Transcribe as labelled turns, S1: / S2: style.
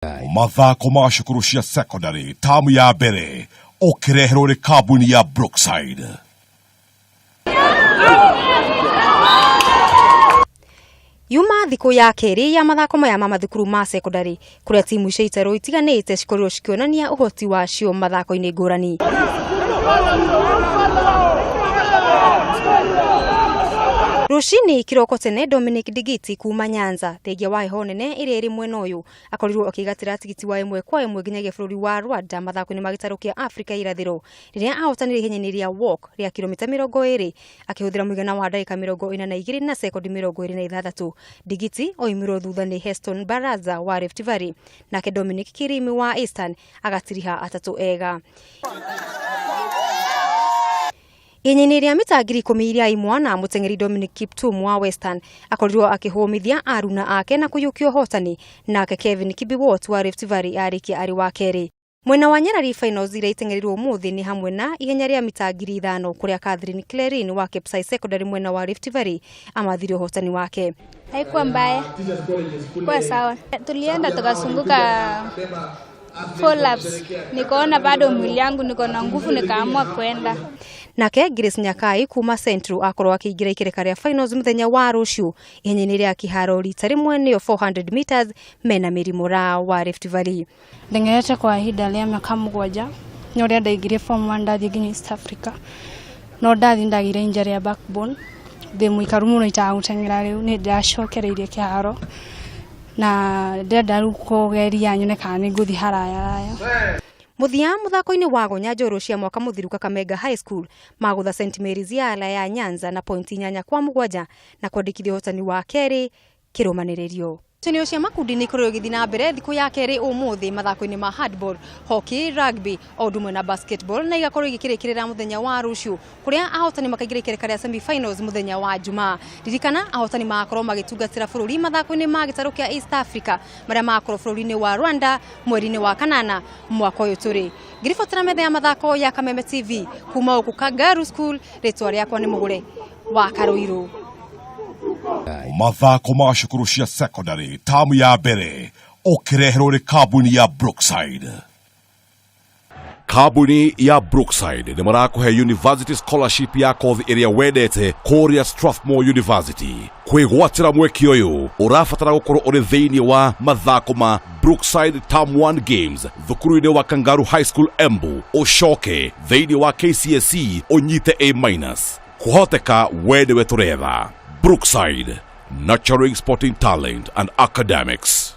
S1: Mathako ma cukuru cia secondary tamu ya mbere ũkĩreherwo nĩ kambuni ya Brookside.
S2: Yuma thikũ ya kerĩ ya mathako maya ma mathukuru ma secondary kũrĩa timu icio itarũ itiganĩte cikorirwo cikĩonania ũhoti wacio mathako-inĩ ngũrani. Rushini kiroko tene Dominic Digiti kuma Nyanza thengia wa heho nene ĩrĩa ĩrĩ mwena ũyũ akorirwo akĩgatĩra tigiti wa 1-1 nginyagia bũrũri wa Rwanda mathako-inĩ ma gĩtarũ kĩa Afrika irathĩro rĩrĩa ahotanire ihenyainĩ rĩa walk rĩa kilomita 20 akĩhũthĩra mũigana wa ndagĩka 42 na sekondi 26. Digiti oimirwo thutha nĩ Heston Baraza wa Rift Valley nake Dominic Kirimi wa Eastern agatiriha atatũ ega. Ihenyainĩ rĩa mita 10,000 na mũteng'eri Dominic Kiptum wa Western akorirwo akĩhũmithia aruna ake na kũiyũkia ũhotani nake Kevin Kibiwot wa Rift Valley arĩkia arĩ wa kerĩ. Mwena wa Nyarari finals iria iteng'erirwo ũmũthĩ nĩ hamwe na ihenya rĩa mita 5,000 kũrĩa Catherine Clerin wa Kipsai Secondary mwena wa Rift Valley amathire ũhotani wake.
S3: Haikuwa mbaya. Kwa sawa. Tulienda tukazunguka 4 laps. Nikaona bado mwili yangu niko na nguvu nikaamua kwenda.
S2: Nake Grace Nyakai kuma Central akorwo akĩingĩra ikereka rĩa finals mũthenya wa rũciũ ihenyainĩ rĩa kĩharo rita rĩmwe nĩyo 400 meters mena Mirimora wa Rift Valley.
S4: Ndengerete kwa ihinda rĩa mĩaka 7 no rĩa ndaingĩrire form 1 ndathie nginya East Africa no ndathie ndagire injury ya backbone ndĩ mũikaru mũno itagũteng'era rĩu nĩ ndacokereirie kĩharo na ndenda rĩu kũgeria nyone kana nĩ ngũthiĩ haraya.
S2: Muthia muthako-inĩ wa gonya njorũ cia mwaka mũthiru Kakamega High School magũtha St Mary's ya ala ya Nyanza na pointi 8-7 na kwandĩkithia ũhotani wa kerĩ kĩrũmanĩrĩrio. Cionio cia makundi nĩ ikorwo igĩthiĩ na mbere thikũ ya kerĩ ũmũthĩ mathako-inĩ ma handball, hockey, rugby, o ũndũ ũmwe na basketball na igakorwo igĩkĩrĩkĩrĩra mũthenya wa rũciũ kũrĩa ahotani makaingĩra ikereka rĩa semi-finals mũthenya wa Jumaa. Ririkana ahotani magakorwo magĩtungatĩra bũrũri mathako-inĩ ma gĩtarũ kĩa East Africa marĩa magakorwo bũrũri-inĩ wa Rwanda mweri-inĩ wa kanana mwaka ũyũ tũrĩ. Ngiribatara metha ya mathako ya Kameme TV kuma gũkũ Kangaru School rĩtwa rĩakwa nĩ Mũgũre wa Karũirũ.
S1: Mathako ma cukuru cia secondary tamu ya mbere ũkĩreherwo nĩ kambuni ya Brookside. Kambuni ya Brookside nĩ marakũhe university scholarship ya kothi ĩrĩa wendete kũrĩa Strathmore University. Kwĩgwatĩra mweke ũyũ ũrabatara gũkorwo ũrĩ thĩinĩ wa mathako ma Brookside Term 1 Games thukuru-inĩ wa Kangaru High School Embu ũcoke thĩinĩ wa KCSE ũnyite A-. Kũhoteka wende we tũretha. Brookside, nurturing sporting talent and academics.